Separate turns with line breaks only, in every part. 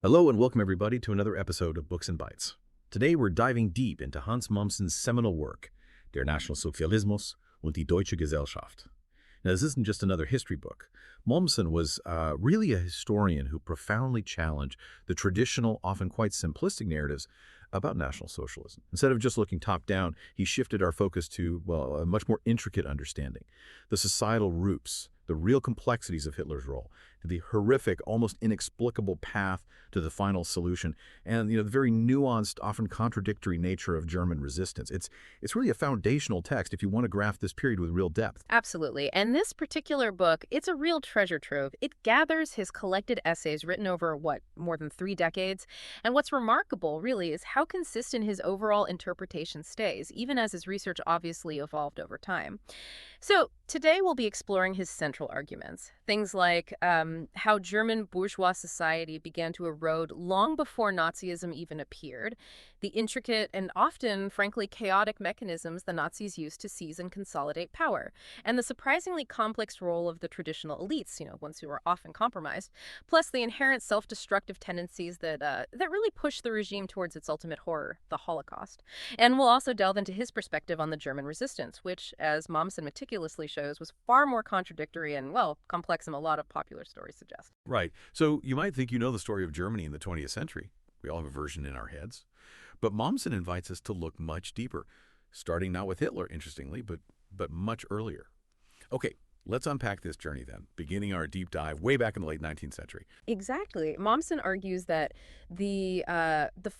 Hello and welcome everybody to another episode of Books and Bytes. Today we're diving deep into Hans Mommsen's seminal work, Der Nationalsozialismus und die Deutsche Gesellschaft. Now this isn't just another history book. Mommsen was really a historian who profoundly challenged the traditional, often quite simplistic narratives about National Socialism. Instead of just looking top-down, he shifted our focus to, well, a much more intricate understanding. The societal roots, the real complexities of Hitler's role, the horrific, almost inexplicable path to the final solution, and the very nuanced, often contradictory nature of German resistance. It's really a foundational text if you want to grasp this period with real depth.
Absolutely. And this particular book, it's a real treasure trove. It gathers his collected essays written over, more than 3 decades. And what's remarkable, really, is how consistent his overall interpretation stays, even as his research obviously evolved over time. So today we'll be exploring his central arguments. Things like how German bourgeois society began to erode long before Nazism even appeared, the intricate and often, frankly, chaotic mechanisms the Nazis used to seize and consolidate power, and the surprisingly complex role of the traditional elites, ones who were often compromised, plus the inherent self-destructive tendencies that really pushed the regime towards its ultimate horror, the Holocaust. And we'll also delve into his perspective on the German resistance, which, as Mommsen meticulously shows, was far more contradictory and, well, complex than a lot of popular stories suggest.
Right. So you might think you know the story of Germany in the 20th century. We all have a version in our heads. But Mommsen invites us to look much deeper, starting not with Hitler, interestingly, but much earlier. Okay, let's unpack this journey then, beginning our deep dive way back in the late 19th century.
Exactly. Mommsen argues that the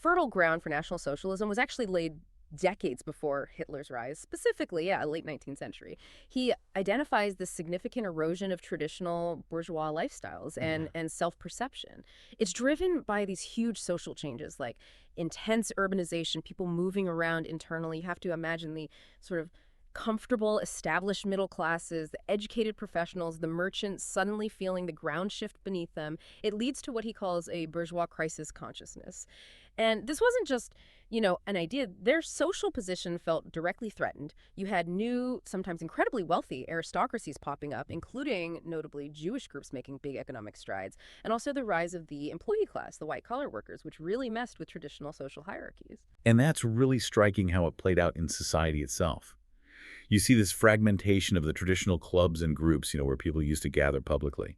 fertile ground for National Socialism was actually laid decades before Hitler's rise, specifically, late 19th century. He identifies the significant erosion of traditional bourgeois lifestyles and self-perception. It's driven by these huge social changes like intense urbanization, people moving around internally. You have to imagine the sort of comfortable, established middle classes, the educated professionals, the merchants suddenly feeling the ground shift beneath them. It leads to what he calls a bourgeois crisis consciousness. And this wasn't just, an idea. Their social position felt directly threatened. You had new, sometimes incredibly wealthy aristocracies popping up, including, notably, Jewish groups making big economic strides, and also the rise of the employee class, the white-collar workers, which really messed with traditional social hierarchies.
And that's really striking how it played out in society itself. You see this fragmentation of the traditional clubs and groups, where people used to gather publicly.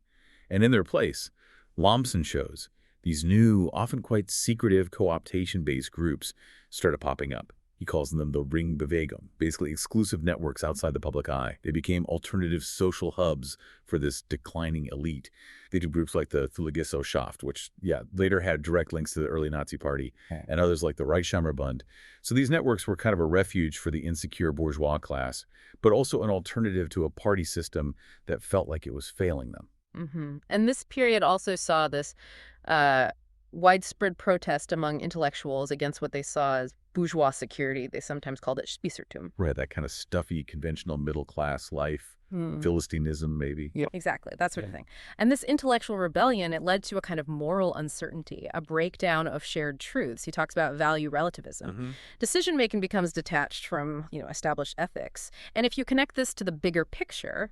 And in their place, Mommsen shows these new, often quite secretive co-optation-based groups started popping up. He calls them the Ringbewegung, basically exclusive networks outside the public eye. They became alternative social hubs for this declining elite. They did groups like the Gesellschaft, which, later had direct links to the early Nazi party, and others like the Reichshammerbund. So these networks were kind of a refuge for the insecure bourgeois class, but also an alternative to a party system that felt like it was failing them.
And this period also saw this widespread protest among intellectuals against what they saw as bourgeois security. They sometimes called it Spießertum.
Right, that kind of stuffy, conventional middle-class life, Philistinism maybe.
Yep. Exactly, that sort of thing. And this intellectual rebellion, it led to a kind of moral uncertainty, a breakdown of shared truths. He talks about value relativism. Decision-making becomes detached from, established ethics. And if you connect this to the bigger picture,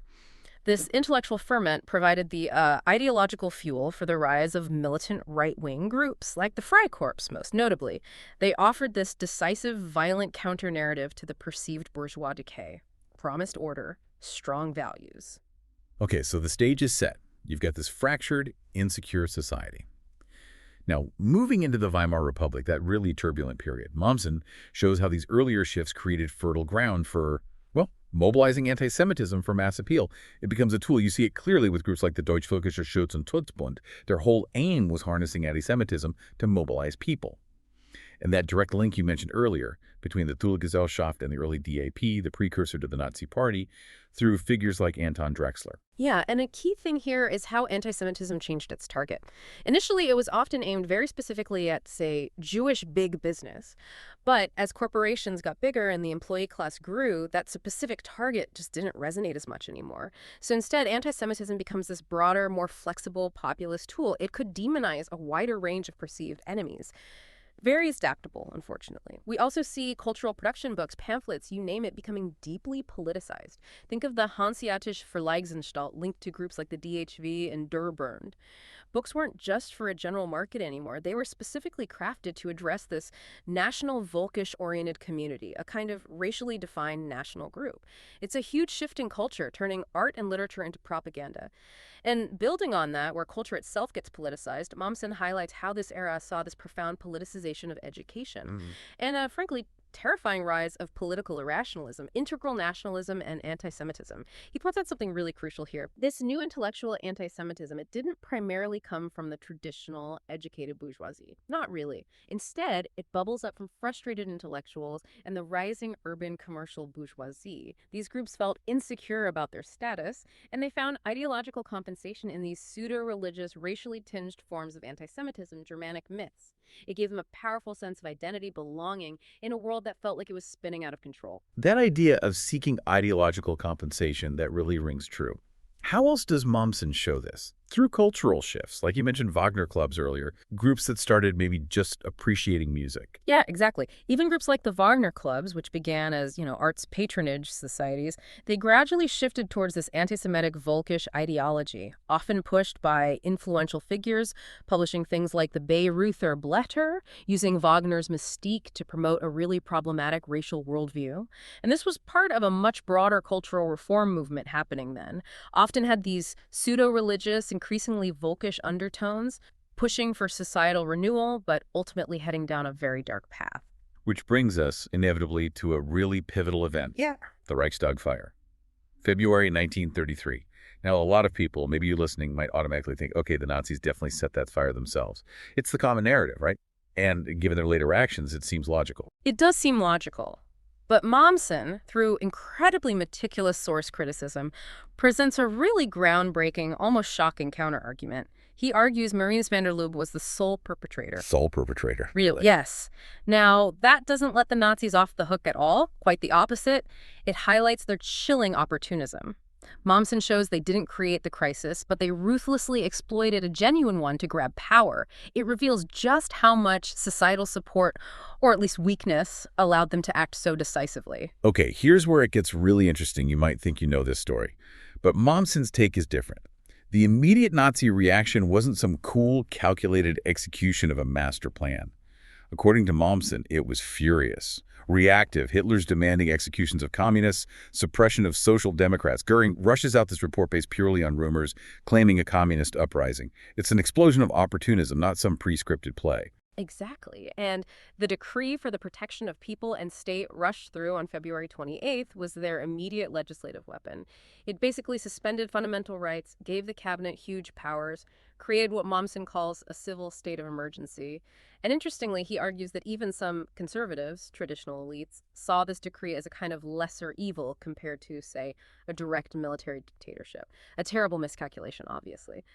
this intellectual ferment provided the ideological fuel for the rise of militant right-wing groups, like the Freikorps, most notably. They offered this decisive, violent counter-narrative to the perceived bourgeois decay. Promised order, strong values.
Okay, so the stage is set. You've got this fractured, insecure society. Now, moving into the Weimar Republic, that really turbulent period, Mommsen shows how these earlier shifts created fertile ground for, mobilizing anti-Semitism for mass appeal. It becomes a tool. You see it clearly with groups like the Deutschvölkischer Schutz und Schutzbund. Their whole aim was harnessing anti-Semitism to mobilize people. And that direct link you mentioned earlier between the Gesellschaft and the early DAP, the precursor to the Nazi Party, through figures like Anton Drexler.
Yeah, and a key thing here is how anti-Semitism changed its target. Initially, it was often aimed very specifically at, say, Jewish big business. But as corporations got bigger and the employee class grew, that specific target just didn't resonate as much anymore. So instead, anti-Semitism becomes this broader, more flexible populist tool. It could demonize a wider range of perceived enemies. Very adaptable, unfortunately. We also see cultural production books, pamphlets, you name it, becoming deeply politicized. Think of the Hanseatische Verlagsанstalt linked to groups like the DHV and Der Bund. Books weren't just for a general market anymore. They were specifically crafted to address this national Volkish-oriented community, a kind of racially defined national group. It's a huge shift in culture, turning art and literature into propaganda. And building on that, where culture itself gets politicized, Mommsen highlights how this era saw this profound politicization of education. And frankly, terrifying rise of political irrationalism, integral nationalism, and anti-Semitism. He points out something really crucial here. This new intellectual anti-Semitism, it didn't primarily come from the traditional educated bourgeoisie. Not really. Instead, it bubbles up from frustrated intellectuals and the rising urban commercial bourgeoisie. These groups felt insecure about their status, and they found ideological compensation in these pseudo-religious, racially tinged forms of anti-Semitism, Germanic myths. It gave them a powerful sense of identity, belonging, in a world that felt like it was spinning out of control.
That idea of seeking ideological compensation, that really rings true. How else does Mommsen show this? Through cultural shifts, like you mentioned Wagner clubs earlier, groups that started maybe just appreciating music.
Yeah, exactly. Even groups like the Wagner clubs, which began as, arts patronage societies, they gradually shifted towards this anti-Semitic Volkish ideology, often pushed by influential figures, publishing things like the Bayreuther Blätter, using Wagner's mystique to promote a really problematic racial worldview. And this was part of a much broader cultural reform movement happening then, often had these pseudo-religious, increasingly Volkish undertones, pushing for societal renewal, but ultimately heading down a very dark path.
Which brings us, inevitably, to a really pivotal event.
Yeah.
The Reichstag fire. February 1933. Now, a lot of people, maybe you listening, might automatically think, okay, the Nazis definitely set that fire themselves. It's the common narrative, right? And given their later actions, it seems logical.
It does seem logical. But Mommsen, through incredibly meticulous source criticism, presents a really groundbreaking, almost shocking counterargument. He argues Marinus van der Lubbe was the sole perpetrator.
Sole perpetrator. Really?
Yes. Now, that doesn't let the Nazis off the hook at all. Quite the opposite. It highlights their chilling opportunism. Mommsen shows they didn't create the crisis, but they ruthlessly exploited a genuine one to grab power. It reveals just how much societal support, or at least weakness, allowed them to act so decisively.
Okay, here's where it gets really interesting. You might think you know this story. But Mommsen's take is different. The immediate Nazi reaction wasn't some cool, calculated execution of a master plan. According to Mommsen, it was furious. Reactive, Hitler's demanding executions of communists, suppression of social democrats. Goering rushes out this report based purely on rumors, claiming a communist uprising. It's an explosion of opportunism, not some pre-scripted play.
Exactly. And the decree for the protection of people and state rushed through on February 28th was their immediate legislative weapon. It basically suspended fundamental rights, gave the cabinet huge powers, created what Mommsen calls a civil state of emergency. And interestingly, he argues that even some conservatives, traditional elites, saw this decree as a kind of lesser evil compared to, say, a direct military dictatorship. A terrible miscalculation, obviously.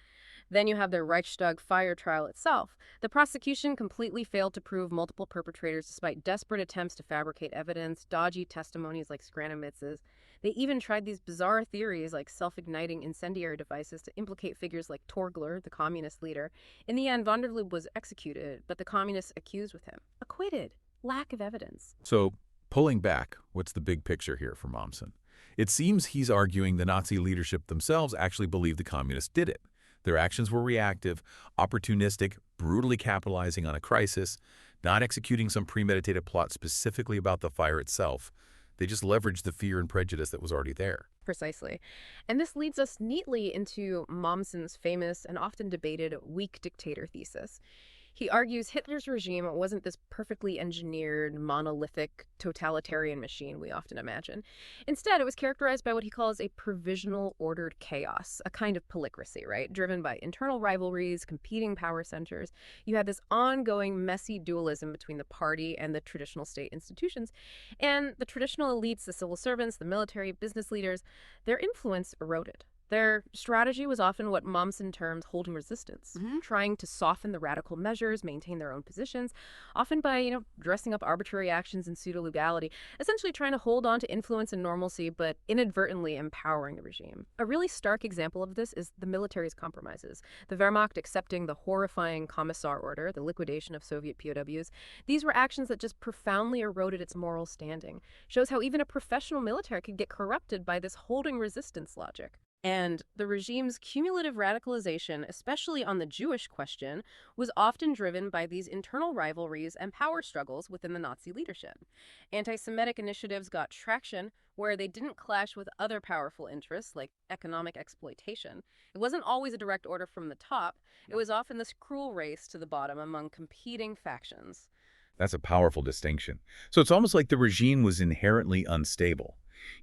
Then you have the Reichstag fire trial itself. The prosecution completely failed to prove multiple perpetrators despite desperate attempts to fabricate evidence, dodgy testimonies like Scranamitz's. They even tried these bizarre theories like self-igniting incendiary devices to implicate figures like Torgler, the communist leader. In the end, van der Lubbe was executed, but the communists accused with him. Acquitted. Lack of evidence.
So, pulling back, what's the big picture here for Mommsen? It seems he's arguing the Nazi leadership themselves actually believed the communists did it. Their actions were reactive, opportunistic, brutally capitalizing on a crisis, not executing some premeditated plot specifically about the fire itself. They just leveraged the fear and prejudice that was already there.
Precisely. And this leads us neatly into Mommsen's famous and often debated weak dictator thesis. He argues Hitler's regime wasn't this perfectly engineered, monolithic, totalitarian machine we often imagine. Instead, it was characterized by what he calls a provisional ordered chaos, a kind of polycracy, right? Driven by internal rivalries, competing power centers. You had this ongoing messy dualism between the party and the traditional state institutions. And the traditional elites, the civil servants, the military, business leaders, their influence eroded. Their strategy was often what Mommsen termed holding resistance, trying to soften the radical measures, maintain their own positions, often by, dressing up arbitrary actions in pseudo-legality, essentially trying to hold on to influence and normalcy, but inadvertently empowering the regime. A really stark example of this is the military's compromises. The Wehrmacht accepting the horrifying Commissar order, the liquidation of Soviet POWs. These were actions that just profoundly eroded its moral standing. Shows how even a professional military could get corrupted by this holding resistance logic. And the regime's cumulative radicalization, especially on the Jewish question, was often driven by these internal rivalries and power struggles within the Nazi leadership. Anti-Semitic initiatives got traction where they didn't clash with other powerful interests like economic exploitation. It wasn't always a direct order from the top. It was often this cruel race to the bottom among competing factions.
That's a powerful distinction. So it's almost like the regime was inherently unstable,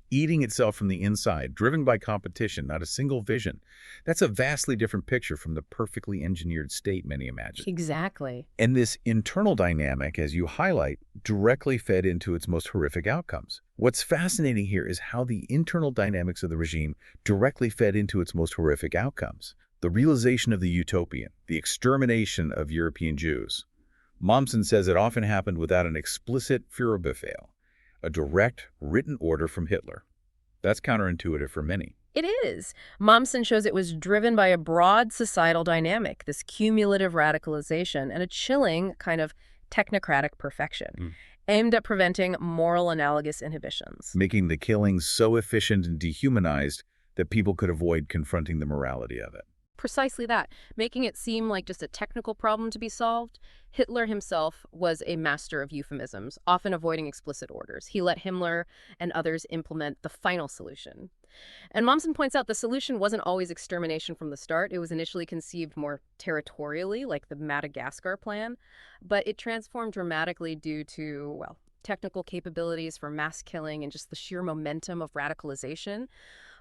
eating itself from the inside, driven by competition, not a single vision. That's a vastly different picture from the perfectly engineered state many imagine.
Exactly.
And this internal dynamic, as you highlight, directly fed into its most horrific outcomes. What's fascinating here is how the internal dynamics of the regime directly fed into its most horrific outcomes. The realization of the utopian, the extermination of European Jews. Mommsen says it often happened without an explicit Führerbefehl, a direct, written order from Hitler. That's counterintuitive for many.
It is. Mommsen shows it was driven by a broad societal dynamic, this cumulative radicalization, and a chilling kind of technocratic perfection, aimed at preventing moral analogous inhibitions.
Making the killings so efficient and dehumanized that people could avoid confronting the morality of it.
Precisely that, making it seem like just a technical problem to be solved. Hitler himself was a master of euphemisms, often avoiding explicit orders. He let Himmler and others implement the final solution. And Mommsen points out the solution wasn't always extermination from the start. It was initially conceived more territorially, like the Madagascar plan, but it transformed dramatically due to, well, technical capabilities for mass killing and just the sheer momentum of radicalization.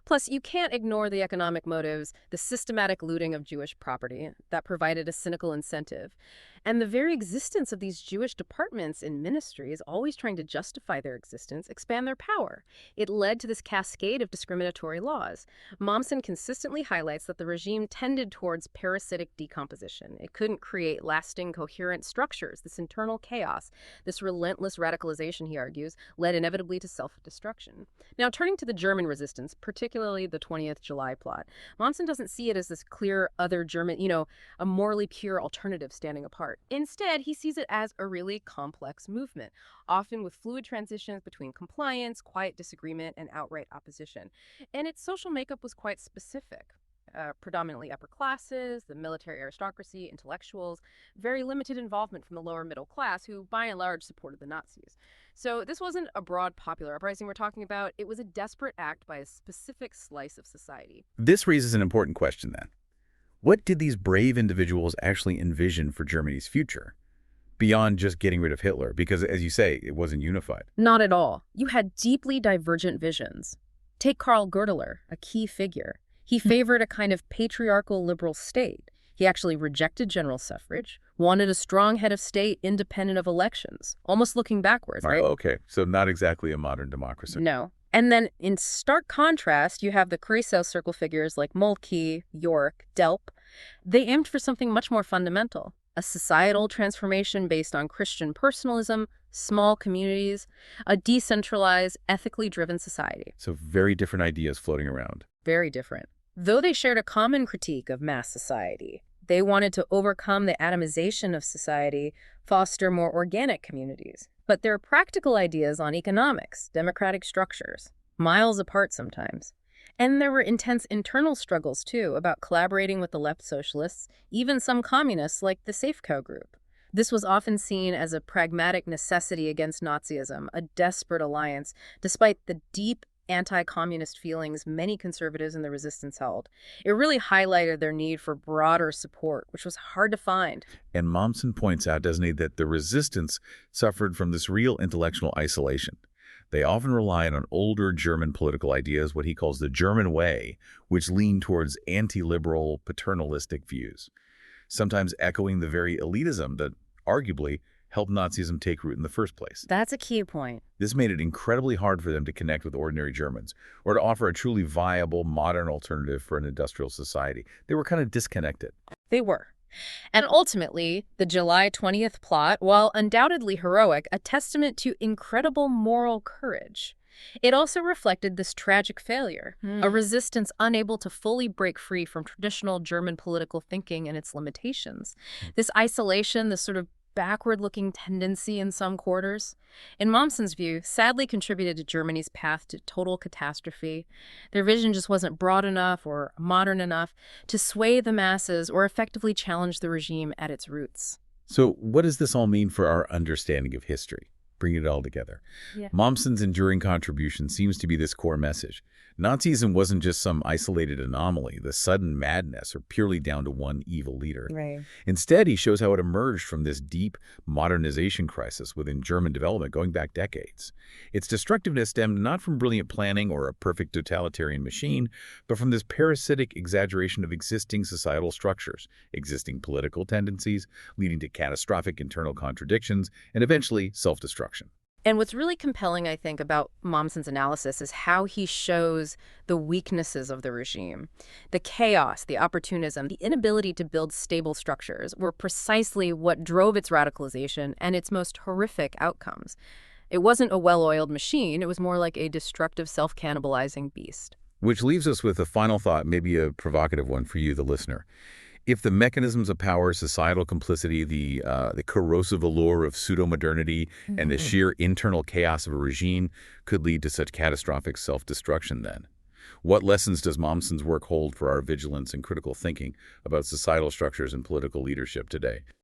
Plus, you can't ignore the economic motives, the systematic looting of Jewish property that provided a cynical incentive. And the very existence of these Jewish departments in ministries, always trying to justify their existence, expand their power. It led to this cascade of discriminatory laws. Mommsen consistently highlights that the regime tended towards parasitic decomposition. It couldn't create lasting, coherent structures. This internal chaos, this relentless radicalization, he argues, led inevitably to self-destruction. Now, turning to the German resistance, particularly the 20th July plot, Mommsen doesn't see it as this clear other German, a morally pure alternative standing apart. Instead, he sees it as a really complex movement, often with fluid transitions between compliance, quiet disagreement, and outright opposition. And its social makeup was quite specific. Predominantly upper classes, the military aristocracy, intellectuals, very limited involvement from the lower middle class, who by and large supported the Nazis. So this wasn't a broad popular uprising we're talking about. It was a desperate act by a specific slice of society.
This raises an important question then. What did these brave individuals actually envision for Germany's future? Beyond just getting rid of Hitler, because as you say, it wasn't unified.
Not at all. You had deeply divergent visions. Take Karl Goerdeler, a key figure. He favored a kind of patriarchal liberal state. He actually rejected general suffrage, wanted a strong head of state independent of elections, almost looking backwards, right?
Oh, okay, so not exactly a modern democracy.
No. And then in stark contrast, you have the Kreisau circle figures like Moltke, York, Delp. They aimed for something much more fundamental, a societal transformation based on Christian personalism, small communities, a decentralized, ethically driven society.
So very different ideas floating around.
Very different. Though they shared a common critique of mass society, they wanted to overcome the atomization of society, foster more organic communities. But their practical ideas on economics, democratic structures, miles apart sometimes. And there were intense internal struggles, too, about collaborating with the left socialists, even some communists like the Safeco group. This was often seen as a pragmatic necessity against Nazism, a desperate alliance, despite the deep anti-communist feelings many conservatives in the resistance held. It really highlighted their need for broader support, which was hard to find.
And Mommsen points out, doesn't he, that the resistance suffered from this real intellectual isolation. They often relied on older German political ideas, what he calls the German way, which leaned towards anti-liberal, paternalistic views, sometimes echoing the very elitism that arguably helped Nazism take root in the first place.
That's a key point.
This made it incredibly hard for them to connect with ordinary Germans or to offer a truly viable, modern alternative for an industrial society. They were kind of disconnected.
They were. And ultimately, the July 20th plot, while undoubtedly heroic, a testament to incredible moral courage. It also reflected this tragic failure, a resistance unable to fully break free from traditional German political thinking and its limitations. This isolation, this sort of backward-looking tendency in some quarters, in Mommsen's view, sadly contributed to Germany's path to total catastrophe. Their vision just wasn't broad enough or modern enough to sway the masses or effectively challenge the regime at its roots.
So what does this all mean for our understanding of history? Bringing it all together.
Yeah.
Mommsen's enduring contribution seems to be this core message. Nazism wasn't just some isolated anomaly, the sudden madness, or purely down to one evil leader.
Right.
Instead, he shows how it emerged from this deep modernization crisis within German development going back decades. Its destructiveness stemmed not from brilliant planning or a perfect totalitarian machine, but from this parasitic exaggeration of existing societal structures, existing political tendencies, leading to catastrophic internal contradictions, and eventually self-destruction.
And what's really compelling, I think, about Mommsen's analysis is how he shows the weaknesses of the regime. The chaos, the opportunism, the inability to build stable structures were precisely what drove its radicalization and its most horrific outcomes. It wasn't a well-oiled machine. It was more like a destructive, self-cannibalizing beast.
Which leaves us with a final thought, maybe a provocative one for you, the listener. If the mechanisms of power, societal complicity, the corrosive allure of pseudo-modernity, and the sheer internal chaos of a regime could lead to such catastrophic self-destruction then, what lessons does Mommsen's work hold for our vigilance and critical thinking about societal structures and political leadership today?